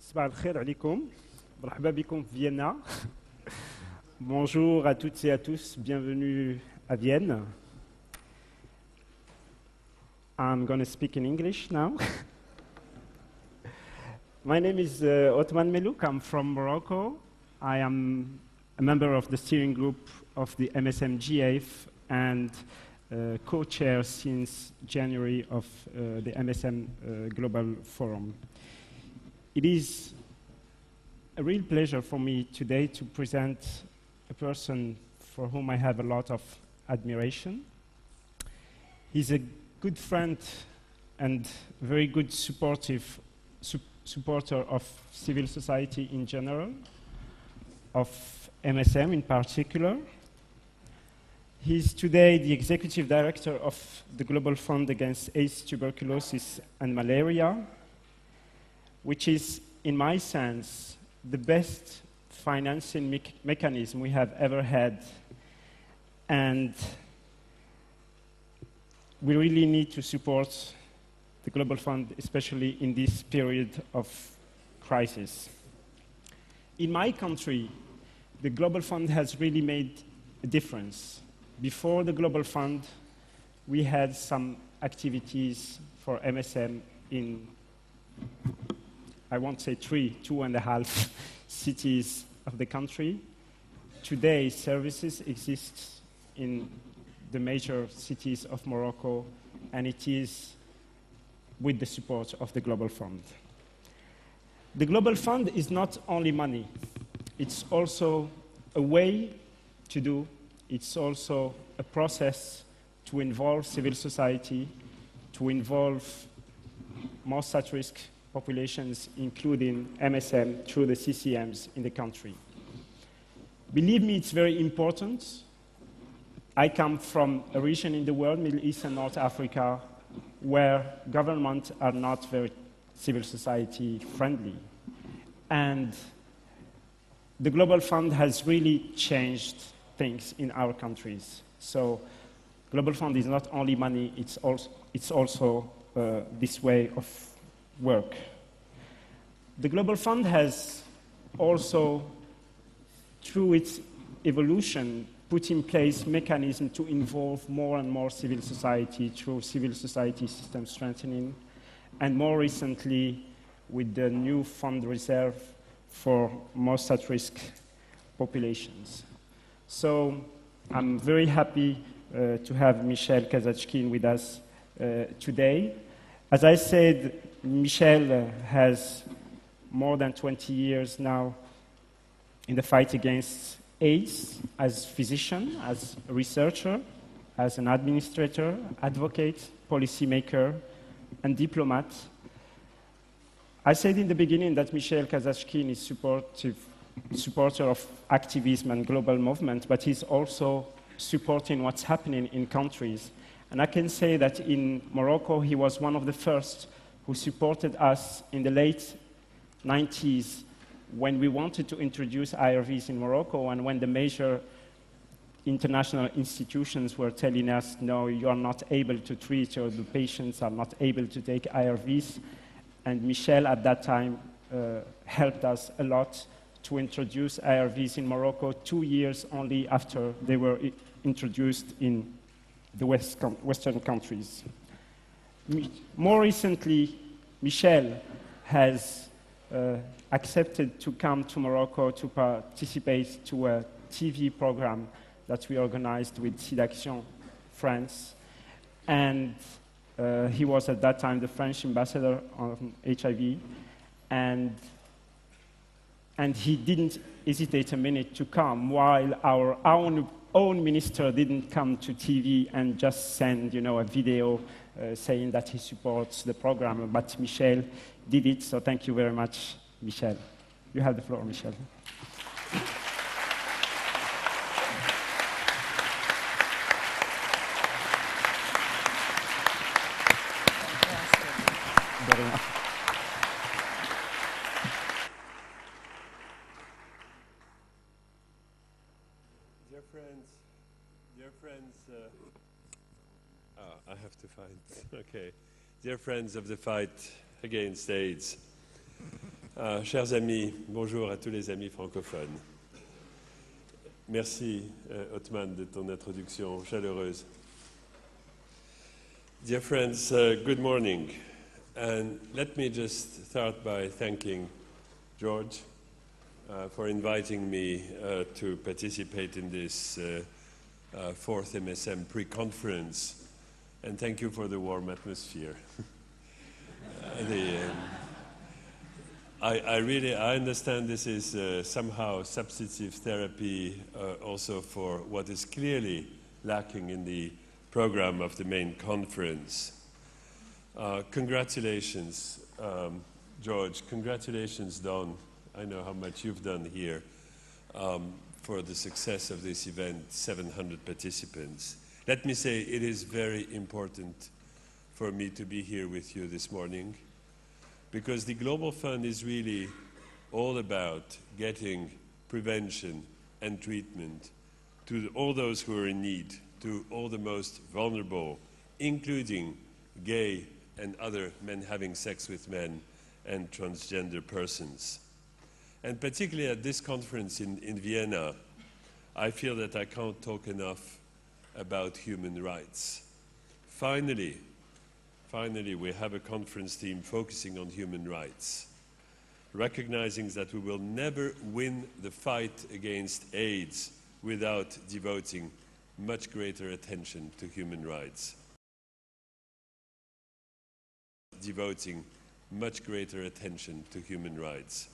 صباح الخير عليكم. مرحبا بكم في فيينا. Bonjour à toutes et à tous. Bienvenue à Vienne. I'm going to speak in English now. My name is Othman Melouk. I'm from Morocco. I am a member of the steering group of the MSM-GAF and co-chair since January of the MSM Global Forum. It is a real pleasure for me today to present a person for whom I have a lot of admiration. He's a good friend and very good supporter of civil society in general, of MSM in particular. He's today the executive director of the Global Fund Against AIDS, Tuberculosis, and Malaria, which is, in my sense, the best financing mechanism we have ever had. And we really need to support the Global Fund, especially in this period of crisis. In my country, the Global Fund has really made a difference. Before the Global Fund, we had some activities for MSM in, I won't say 2.5 cities of the country. Today, services exist in the major cities of Morocco, and it is with the support of the Global Fund. The Global Fund is not only money. It's also a way to do. It's also a process to involve civil society, to involve most at-risk populations, including MSM, through the CCMs in the country. Believe me, it's very important. I come from a region in the world, Middle East and North Africa, where governments are not very civil society friendly. And the Global Fund has really changed things in our countries. So Global Fund is not only money, it's also this way of work. The Global Fund has also, through its evolution, put in place mechanisms to involve more and more civil society through civil society system strengthening, and more recently with the new fund reserve for most at-risk populations. So I'm very happy to have Michel Kazatchkine with us today. As I said, Michel has more than 20 years now in the fight against AIDS as physician, as a researcher, as an administrator, advocate, policymaker, and diplomat. I said in the beginning that Michel Kazatchkine is supporter of activism and global movement, but he's also supporting what's happening in countries. And I can say that in Morocco, he was one of the first who supported us in the late 90s when we wanted to introduce IRVs in Morocco and when the major international institutions were telling us, no, you are not able to treat, or the patients are not able to take IRVs. And Michel, at that time, helped us a lot to introduce IRVs in Morocco 2 years only after they were introduced in the Western countries. More recently, Michel has accepted to come to Morocco to participate to a TV program that we organized with SIDAction France. And he was at that time the French ambassador on HIV. And he didn't hesitate a minute to come, while our own minister didn't come to TV and just send, a video saying that he supports the program. But Michel did it, so thank you very much, Michel. You have the floor, Michel. I have to find, okay. Dear friends of the fight against AIDS, Chers amis, bonjour à tous les amis francophones. Merci, Othman, de ton introduction chaleureuse. Dear friends, good morning. And let me just start by thanking George for inviting me to participate in this fourth MSM pre-conference. And thank you for the warm atmosphere. I understand this is somehow substitute therapy also for what is clearly lacking in the program of the main conference. Congratulations, George. Congratulations, Don. I know how much you've done here for the success of this event, 700 participants. Let me say it is very important for me to be here with you this morning, because the Global Fund is really all about getting prevention and treatment to all those who are in need, to all the most vulnerable, including gay and other men having sex with men and transgender persons. And particularly at this conference in Vienna, I feel that I can't talk enough about human rights. Finally, we have a conference team focusing on human rights, recognizing that we will never win the fight against AIDS without devoting much greater attention to human rights. Devoting much greater attention to human rights.